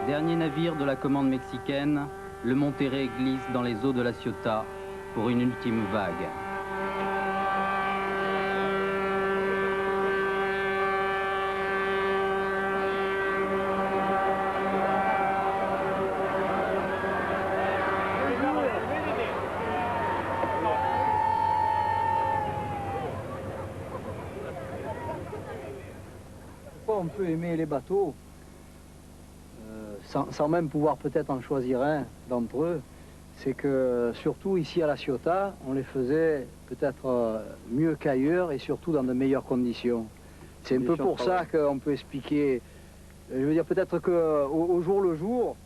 Dernier navire de la commande mexicaine, le Monterrey glisse dans les eaux de la Ciotat pour une ultime vague. Pourquoi on peut aimer les bateaux sans même pouvoir peut-être en choisir un d'entre eux, c'est que surtout ici à la Ciotat, on les faisait peut-être mieux qu'ailleurs et surtout dans de meilleures conditions. C'est un peu pour ça qu'on peut expliquer, je veux dire peut-être qu'au jour le jour,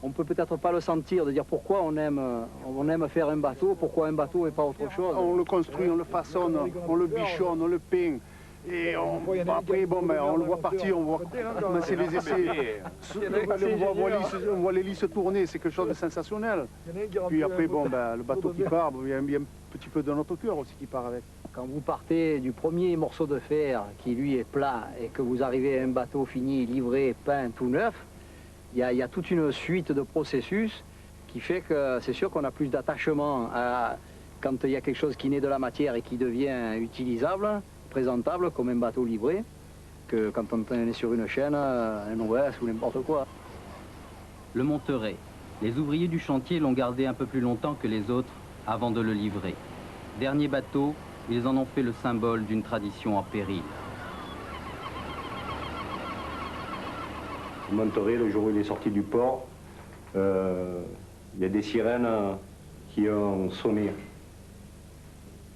on peut peut-être pas le sentir, de dire pourquoi on aime faire un bateau, pourquoi un bateau et pas autre chose. On le construit, on le façonne, on le bichonne, on le peint. Et après, bon, ben, on le voit partir, on voit commencer les essais. On voit l'hélice tourner, c'est quelque chose de sensationnel. Puis après, bon, ben, le bateau qui part, il y a un petit peu de notre cœur aussi qui part avec. Quand vous partez du premier morceau de fer qui lui est plat et que vous arrivez à un bateau fini, livré, peint, tout neuf, il y a toute une suite de processus qui fait que c'est sûr qu'on a plus d'attachement quand il y a quelque chose qui naît de la matière et qui devient utilisable, présentable comme un bateau livré, que quand on est sur une chaîne, un OS ou n'importe quoi. Le Monterrey. Les ouvriers du chantier l'ont gardé un peu plus longtemps que les autres avant de le livrer. Dernier bateau, ils en ont fait le symbole d'une tradition en péril. Le Monterrey, le jour où il est sorti du port, il y a des sirènes qui ont sonné.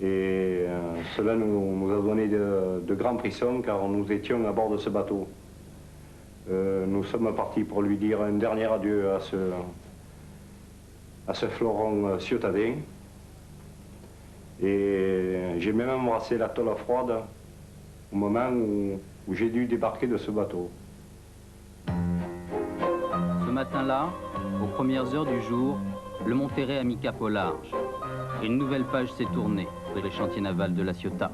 Et cela nous a donné de grands frissons car nous étions à bord de ce bateau. Nous sommes partis pour lui dire un dernier adieu à ce fleuron ciotadin. Et j'ai même embrassé la tôle froide au moment où j'ai dû débarquer de ce bateau. Ce matin-là, aux premières heures du jour, le Monterrey a mis cap au large. Une nouvelle page s'est tournée pour les chantiers navals de la Ciotat.